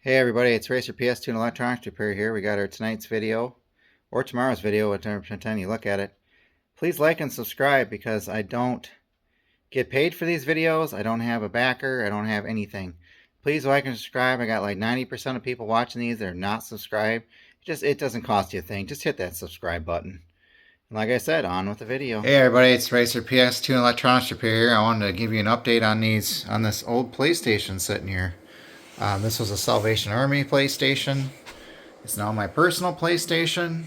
Hey everybody, it's Racer PS2 and Electronics Repair here. We got our tonight's video, or tomorrow's video, whatever time you look at it. Please like and subscribe because I don't get paid for these videos. I don't have a backer. I don't have anything. Please like and subscribe. I got like 90% of people watching these that are not subscribed. It doesn't cost you a thing. Just hit that subscribe button. And like I said, on with the video. Hey everybody, it's Racer PS2 and Electronics Repair here. I wanted to give you an update on this old PlayStation sitting here. This was a Salvation Army PlayStation. It's now my personal PlayStation.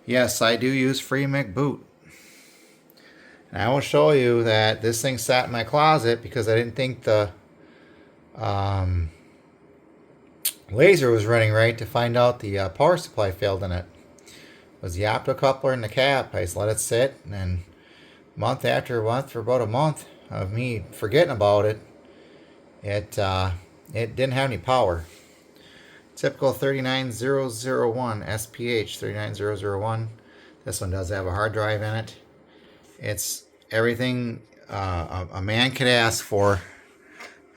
Yes, I do use free McBoot. And I will show you that this thing sat in my closet because I didn't think the laser was running right to find out the power supply failed in it. It was the optocoupler and the cap. I just let it sit, and then month after month, for about a month of me forgetting about it, it didn't have any power. Typical 39001 SPH 39001. This one does have a hard drive in it. It's everything a man could ask for.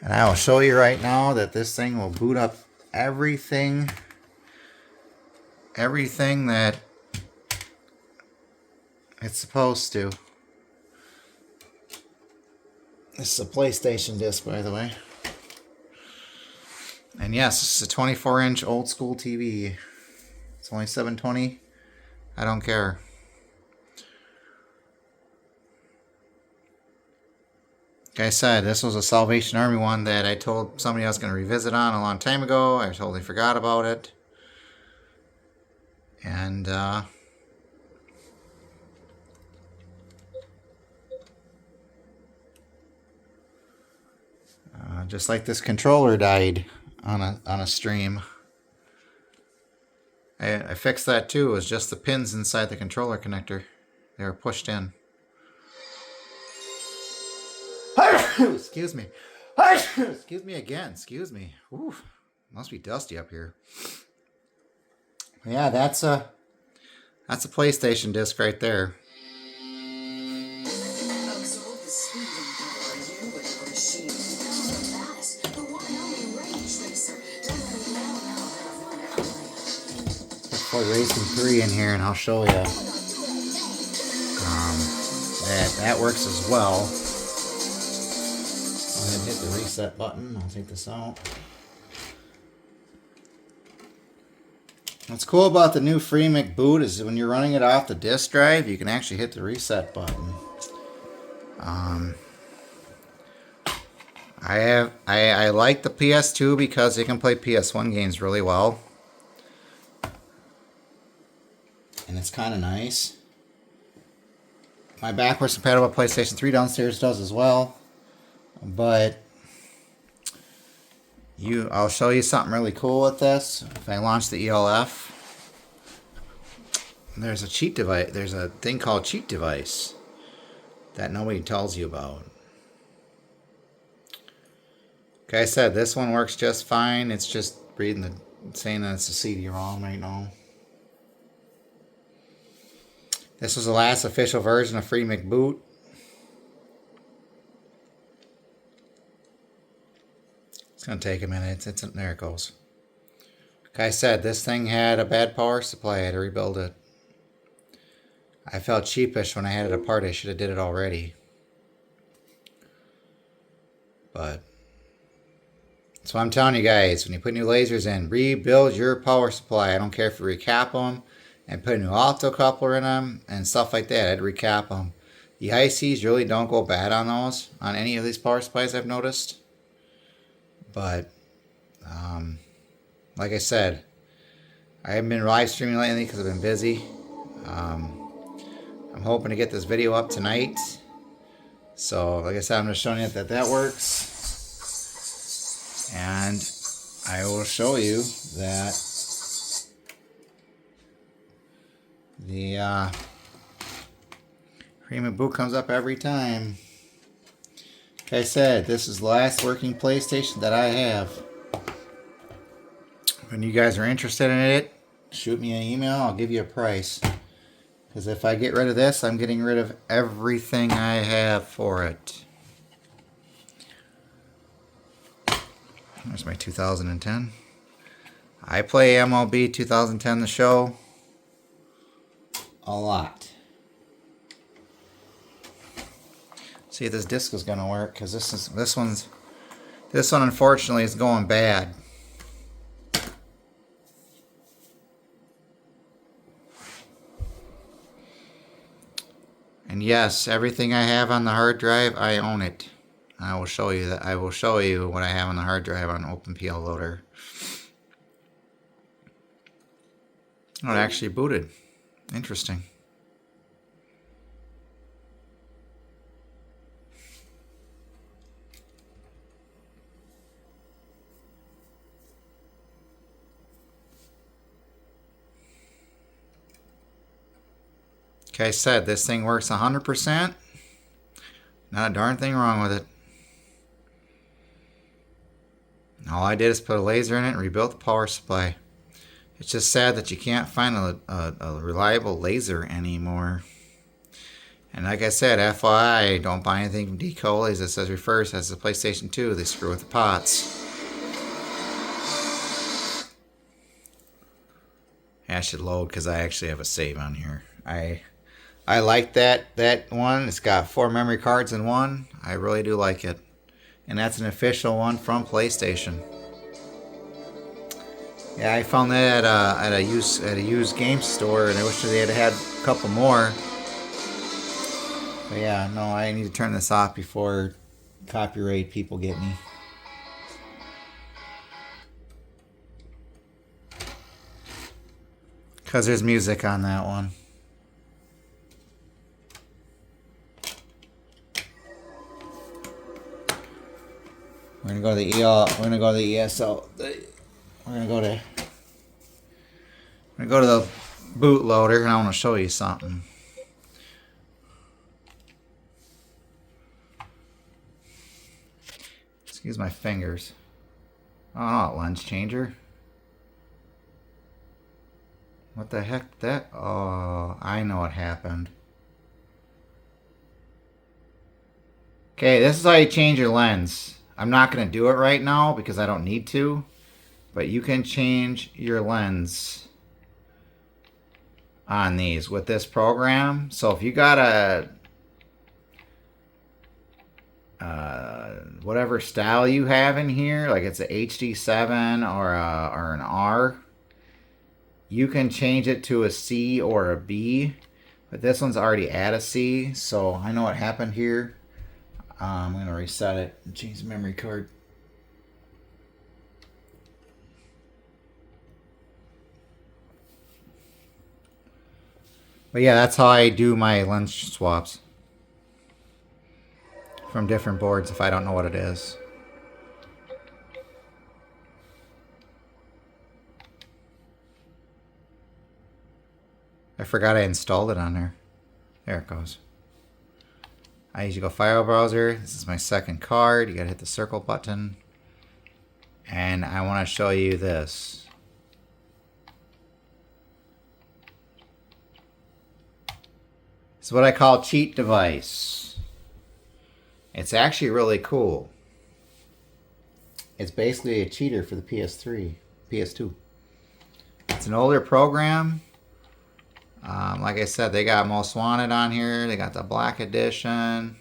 And I will show you right now that this thing will boot up everything that it's supposed to. This is a PlayStation disc, by the way. And yes, this is a 24-inch old school TV. It's only 720. I don't care. Like I said, this was a Salvation Army one that I told somebody I was going to revisit on a long time ago. I totally forgot about it. And just like this controller died on a stream. I fixed that too. It was just the pins inside the controller connector. They were pushed in. Excuse me. Excuse me again. Excuse me. Ooh, must be dusty up here. Yeah, that's a PlayStation disc right there. Put Racing 3 in here and I'll show you that works as well. Go ahead and hit the reset button. I'll take this out. What's cool about the new free McBoot is when you're running it off the disk drive, you can actually hit the reset button. I like the PS2 because it can play PS1 games really well. And it's kind of nice. My backwards compatible PlayStation 3 downstairs does as well. But I'll show you something really cool with this. If I launch the ELF, there's a cheat device. There's a thing called cheat device that nobody tells you about. Like I said, this one works just fine. It's just saying that it's a CD-ROM right now. This was the last official version of free McBoot. It's going to take a minute. There it goes. Like I said, this thing had a bad power supply. I had to rebuild it. I felt cheapish when I had it apart. I should have did it already. But that's what I'm telling you guys. When you put new lasers in, rebuild your power supply. I don't care if you recap them and put a new optocoupler in them and stuff like that. I'd recap them. The ICs really don't go bad on those, on any of these power supplies I've noticed. But, like I said, I haven't been live streaming lately because I've been busy. I'm hoping to get this video up tonight. So, like I said, I'm just showing you that works. And I will show you that the free McBoot comes up every time. Like I said, this is the last working PlayStation that I have. When you guys are interested in it, shoot me an email. I'll give you a price. Because if I get rid of this, I'm getting rid of everything I have for it. There's my 2010. I play MLB 2010 The Show a lot. See if this disc is gonna work, because this one unfortunately is going bad. And yes, everything I have on the hard drive, I own it. I will show you that. I will show you what I have on the hard drive on OpenPL Loader. Oh, it actually booted. Interesting. Like I said, this thing works 100%. Not a darn thing wrong with it. All I did is put a laser in it and rebuilt the power supply. It's just sad that you can't find a reliable laser anymore. And like I said, FYI, don't buy anything from Decoys that says refers as the PlayStation 2. They screw with the pots. I should load because I actually have a save on here. I like that one. It's got 4 memory cards in one. I really do like it. And that's an official one from PlayStation. Yeah, I found that at a used game store, and I wish they had had a couple more. But yeah, no, I need to turn this off before copyright people get me. Because there's music on that one. We're gonna go to the We're gonna go to the ESO. We're gonna go to the bootloader, and I want to show you something. Excuse my fingers. Oh, lens changer. What the heck? That? Oh, I know what happened. Okay, this is how you change your lens. I'm not going to do it right now because I don't need to. But you can change your lens on these with this program. So if you got a whatever style you have in here, like it's a HD7 or an R, you can change it to a C or a B. But this one's already at a C, so I know what happened here. I'm going to reset it and change the memory card. But yeah, that's how I do my lens swaps from different boards if I don't know what it is. I forgot I installed it on there. There it goes. I usually go file browser. This is my second card. You gotta hit the circle button. And I want to show you this. It's what I call cheat device. It's actually really cool. It's basically a cheater for the PS3, PS2. It's an older program. Like I said, they got Most Wanted on here. They got the Black Edition.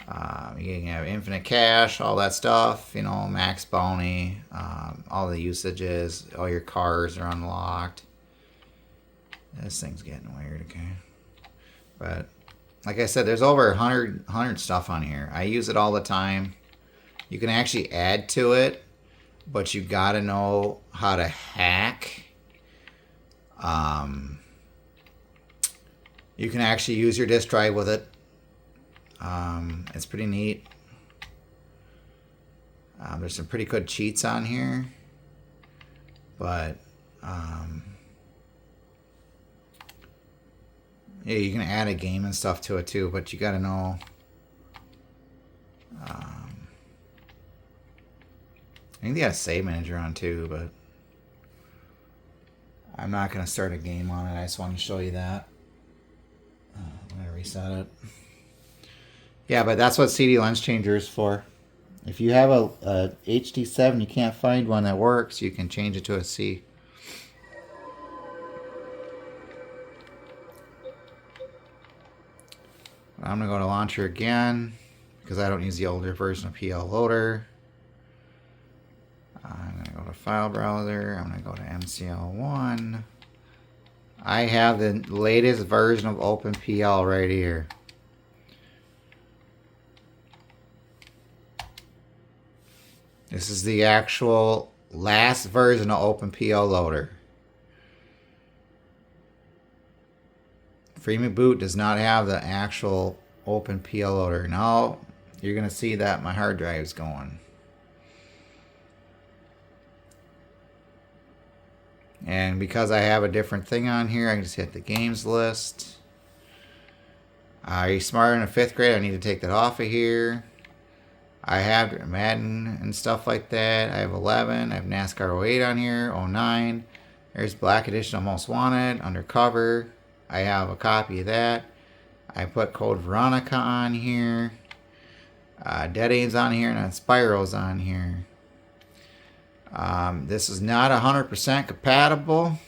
You can have Infinite Cash, all that stuff. You know, Max Bounty, all the usages. All your cars are unlocked. This thing's getting weird, okay. But, like I said, there's over 100 stuff on here. I use it all the time. You can actually add to it, but you gotta know how to hack. You can actually use your disk drive with it. It's pretty neat. There's some pretty good cheats on here, but yeah, you can add a game and stuff to it too, but you gotta know. I think they got a save manager on too, but I'm not gonna start a game on it. I just want to show you that. I'm gonna reset it. Yeah, but that's what CD lens changer is for. If you have a HD7, you can't find one that works, you can change it to a C. I'm going to go to launcher again because I don't use the older version of PL Loader. I'm going to go to file browser. I'm going to go to MCL1. I have the latest version of OpenPL right here. This is the actual last version of OpenPL Loader. Freeman Boot does not have the actual OpenPL Loader. Now you're going to see that my hard drive is going. And because I have a different thing on here, I can just hit the games list. Are you smarter in a 5th grade? I need to take that off of here. I have Madden and stuff like that. I have 11. I have NASCAR 08 on here. 09. There's Black Edition of Most Wanted. Undercover. I have a copy of that. I put Code Veronica on here. Dead Aim's on here. And then Spyro's on here. This is not 100% compatible.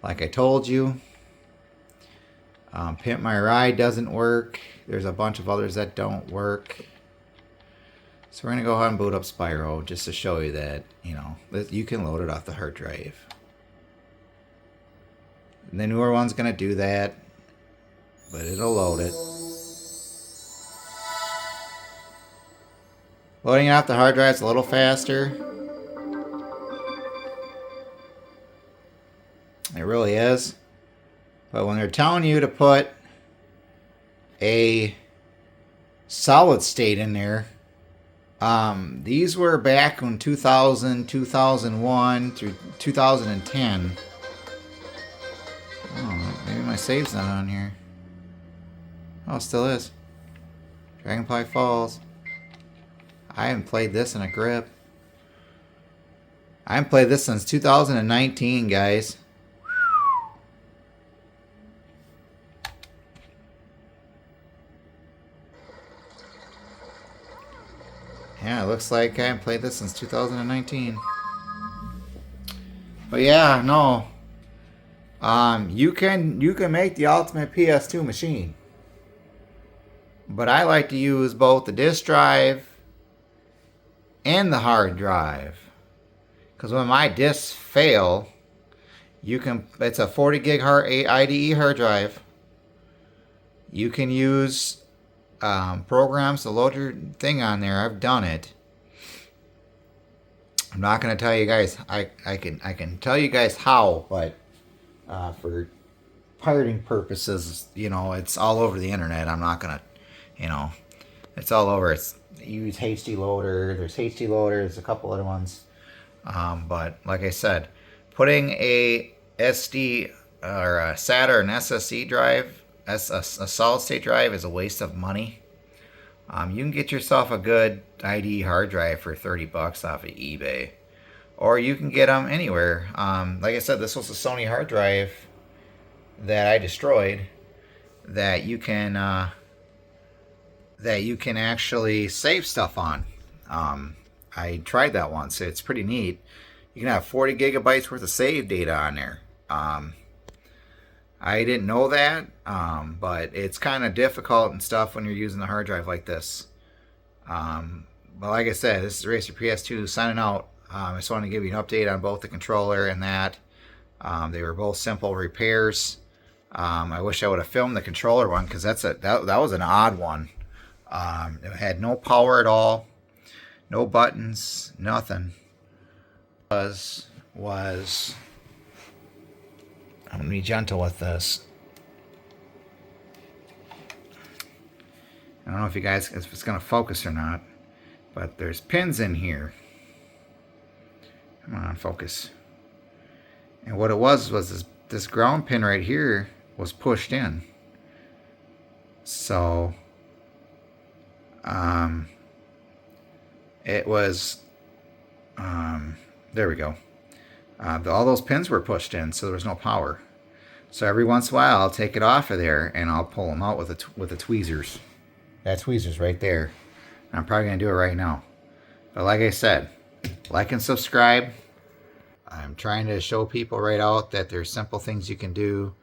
Like I told you. Pimp My Ride doesn't work. There's a bunch of others that don't work. So we're going to go ahead and boot up Spyro just to show you that, you know, that you can load it off the hard drive. And the newer one's going to do that, but it'll load it. Loading it off the hard drive is a little faster. It really is. But when they're telling you to put a solid state in there, these were back in 2000, 2001 through 2010. Oh, maybe my save's not on here. Oh, it still is. Dragonfly Falls. I haven't played this in a grip. I haven't played this since 2019, guys. Yeah, it looks like I haven't played this since 2019. But yeah, no. You can make the ultimate PS2 machine. But I like to use both the disk drive and the hard drive. Because when my disks fail, it's a 40 gig IDE hard drive. You can use programs to load your thing on there. I've done it. I'm not going to tell you guys. I can tell you guys how, but for pirating purposes, you know, it's all over the internet. I'm not going to, you know, it's all over. You use HD Loader. There's HD Loader. There's a couple other ones. But like I said, putting a SD or a SATA or an SSD drive, a solid state drive, is a waste of money. You can get yourself a good IDE hard drive for $30 off of eBay, or you can get them anywhere. Like I said, this was a Sony hard drive that I destroyed that you can actually save stuff on. I tried that once. It's pretty neat. You can have 40 gigabytes worth of save data on there. I didn't know that, but it's kind of difficult and stuff when you're using a hard drive like this. But like I said, this is Racer PS2 signing out. I just wanted to give you an update on both the controller and that. They were both simple repairs. I wish I would have filmed the controller one because that was an odd one. It had no power at all, no buttons, nothing. Was I'm gonna be gentle with this. I don't know if it's gonna focus or not, but there's pins in here. Come on, focus. And what it was this ground pin right here was pushed in. So it was there we go. All those pins were pushed in, so there was no power. So every once in a while, I'll take it off of there and I'll pull them out with the tweezers. That tweezer's right there. I'm probably going to do it right now. But like I said, like and subscribe. I'm trying to show people right out that there's simple things you can do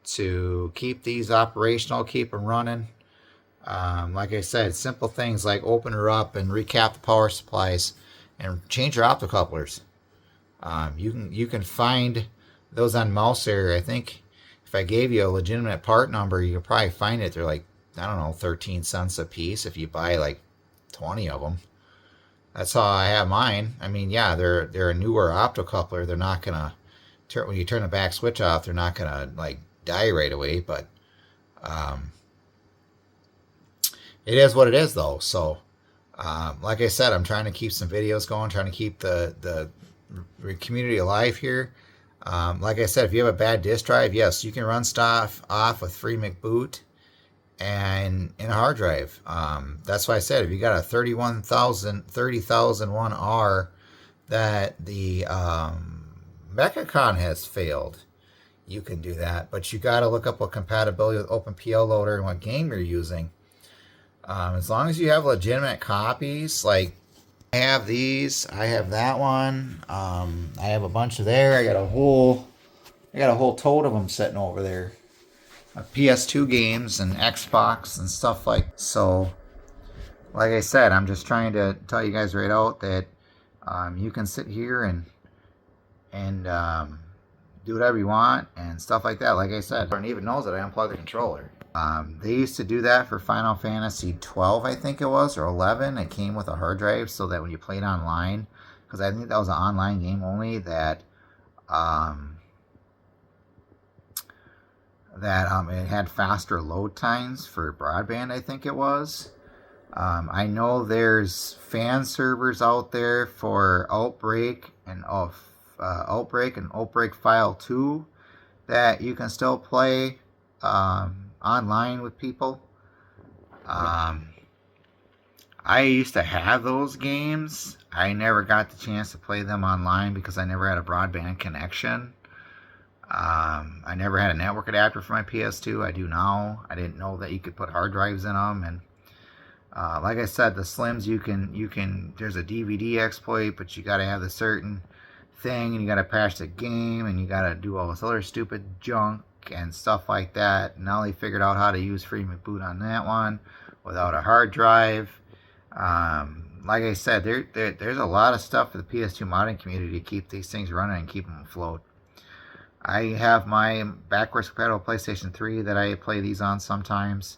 to keep these operational, keep them running. Like I said, simple things like open her up and recap the power supplies and change your optocouplers. You can find those on Mouser. I think if I gave you a legitimate part number, you could probably find it. They're like, I don't know, 13 cents a piece if you buy like 20 of them. That's how I have mine. I mean, yeah, they're a newer optocoupler. They're not gonna turn when you turn the back switch off. They're not gonna like die right away. But it is what it is, though. So, like I said, I'm trying to keep some videos going, trying to keep the community alive here. Like I said, if you have a bad disk drive, yes, you can run stuff off with FreeMcBoot and in a hard drive. That's why I said if you got a 30,001R that the Mechacon has failed, you can do that. But you got to look up what compatibility with OpenPL Loader and what game you're using. As long as you have legitimate copies, like I have these, I have that one, I have a bunch of there. I got a whole tote of them sitting over there. PS2 games and Xbox and stuff like so. Like I said, I'm just trying to tell you guys right out that you can sit here and do whatever you want and stuff like that. Like I said, everyone even knows that I unplugged the controller. They used to do that for Final Fantasy 12, I think it was, or 11. It came with a hard drive so that when you played online, because I think that was an online game only, that it had faster load times for broadband, I think it was. I know there's fan servers out there for Outbreak and Outbreak File 2 that you can still play online with people. I used to have those games. I never got the chance to play them online because I never had a broadband connection. I never had a network adapter for my PS2. I do now. I didn't know that you could put hard drives in them. And like I said, the Slims, you can. There's a DVD exploit, but you got to have the certain thing, and you got to patch the game, and you got to do all this other stupid junk and stuff like that. Now they figured out how to use FreeMcBoot on that one without a hard drive. Like I said, there's a lot of stuff for the PS2 modding community to keep these things running and keep them afloat. I have my backwards compatible PlayStation 3 that I play these on sometimes.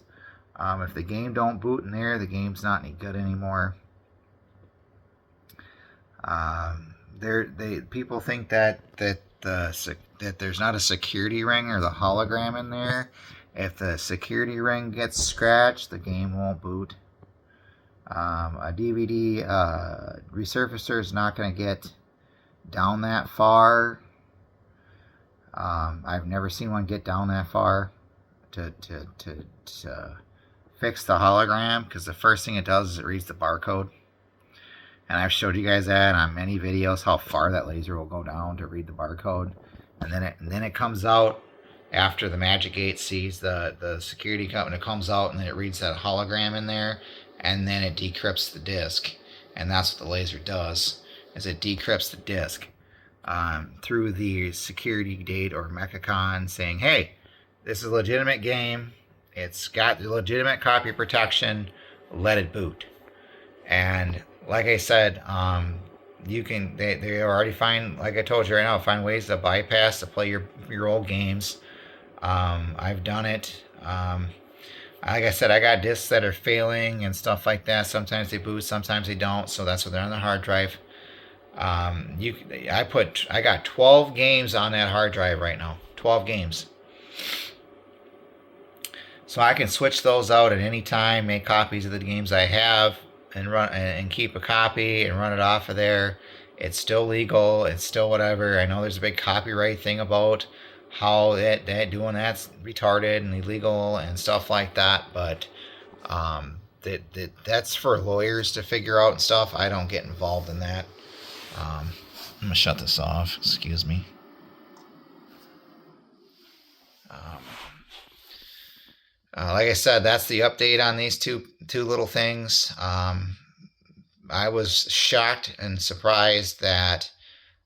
If the game don't boot in there, the game's not any good anymore. People think that there's not a security ring or the hologram in there. If the security ring gets scratched, the game won't boot. A DVD resurfacer is not going to get down that far. I've never seen one get down that far to fix the hologram, because the first thing it does is it reads the barcode. And I've showed you guys that on many videos, how far that laser will go down to read the barcode. And then it comes out after the Magic Gate sees the security company. It comes out and then it reads that hologram in there, and then it decrypts the disk. And that's what the laser does, is it decrypts the disk through the security gate or Mechacon, saying, hey, this is a legitimate game. It's got the legitimate copy protection. Let it boot. And like I said, you can. They already find, like I told you right now, find ways to bypass to play your old games. I've done it. Like I said, I got discs that are failing and stuff like that. Sometimes they boot, sometimes they don't. So that's why they're on the hard drive. I got 12 games on that hard drive right now. 12 games. So I can switch those out at any time, make copies of the games I have, and run and keep a copy and run it off of there. It's still legal. It's still whatever. I know there's a big copyright thing about how that doing that's retarded and illegal and stuff like that. But that's for lawyers to figure out and stuff. I don't get involved in that. I'm gonna shut this off. Excuse me. Like I said, that's the update on these two little things. I was shocked and surprised that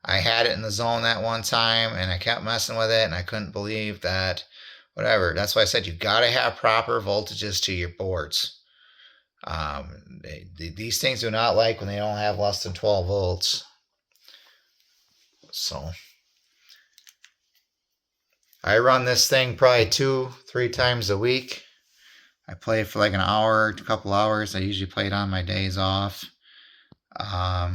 I had it in the zone that one time, and I kept messing with it, and I couldn't believe that. Whatever. That's why I said you got to have proper voltages to your boards. These things do not like when they don't have less than 12 volts. So I run this thing probably 2-3 times a week. I play it for like an hour, a couple hours. I usually play it on my days off. I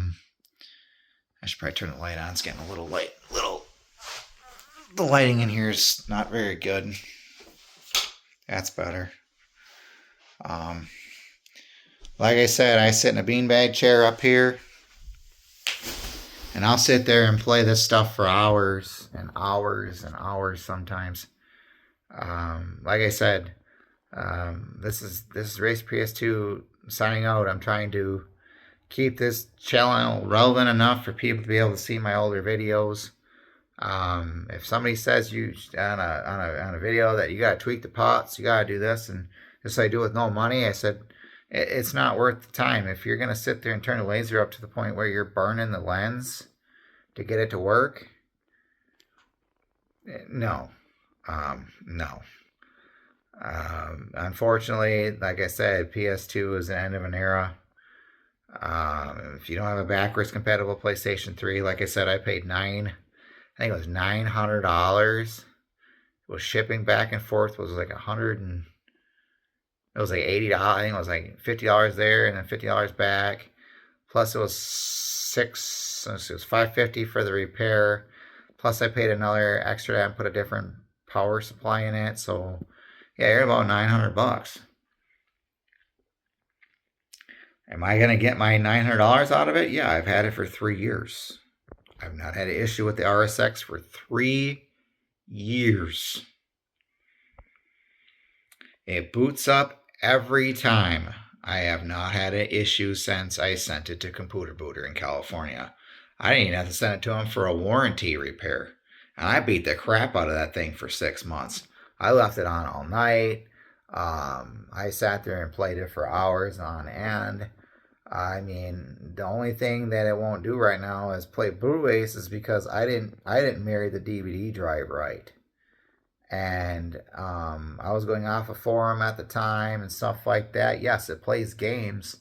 should probably turn the light on. It's getting a little light. The lighting in here is not very good. That's better. Like I said, I sit in a beanbag chair up here, and I'll sit there and play this stuff for hours and hours and hours sometimes. Like I said, this is Race PS2 signing out. I'm trying to keep this channel relevant enough for people to be able to see my older videos. If somebody says you on a video that you gotta tweak the pots, you gotta do this, and this I do with no money, I said it's not worth the time. If you're gonna sit there and turn the laser up to the point where you're burning the lens to get it to work, no, no. Unfortunately, like I said, PS2 is the end of an era. If you don't have a backwards compatible PlayStation 3, like I said, I paid I think it was $900. Was shipping back and forth was like it was like $80. I think it was like $50 there and then $50 back. Plus it was $550 for the repair. Plus I paid another extra and put a different power supply in it. So yeah, you're about $900. Am I gonna get my $900 out of it? Yeah, I've had it for 3 years. I've not had an issue with the RSX for 3 years. It boots up every time. I have not had an issue since I sent it to Computer Booter in California. I didn't even have to send it to him for a warranty repair. And I beat the crap out of that thing for 6 months. I left it on all night. I sat there and played it for hours on end. I mean, the only thing that it won't do right now is play Blu-rays, is because I didn't marry the DVD drive right. And I was going off a forum at the time and stuff like that. Yes, it plays games,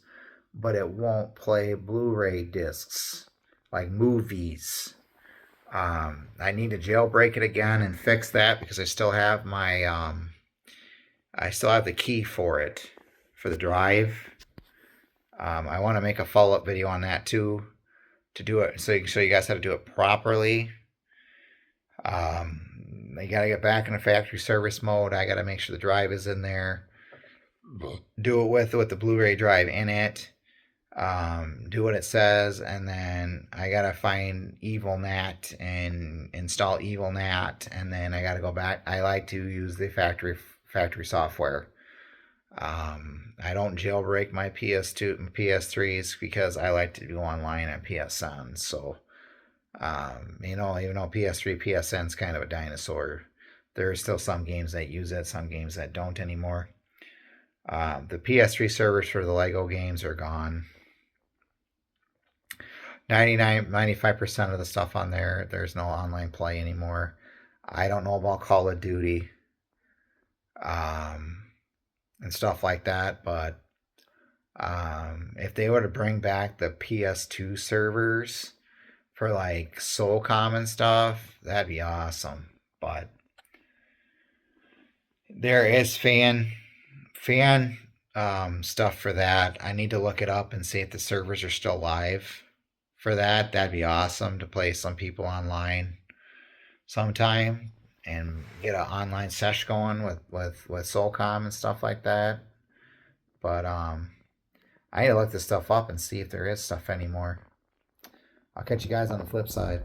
but it won't play Blu-ray discs like movies. I need to jailbreak it again and fix that, because I still have my I still have the key for it, for the drive. I want to make a follow-up video on that too, to do it, so you can show you guys how to do it properly. I got to get back in the factory service mode. I got to make sure the drive is in there. Do it with the Blu-ray drive in it. Do what it says, and then I got to find EvilNat and install EvilNat, and then I got to go back. I like to use the factory software. I don't jailbreak my PS2 and PS3s because I like to go online at PSN. So, even though PS3, PSN's kind of a dinosaur, there are still some games that use it, some games that don't anymore. The PS3 servers for the Lego games are gone. 95% of the stuff on there, there's no online play anymore. I don't know about Call of Duty. And stuff like that, but if they were to bring back the PS2 servers for like SOCOM and stuff, that'd be awesome. But there is fan stuff for that. I need to look it up and see if the servers are still live for that. That'd be awesome to play some people online sometime and get an online sesh going with SOCOM and stuff like that. But I need to look this stuff up and see if there is stuff anymore. I'll catch you guys on the flip side.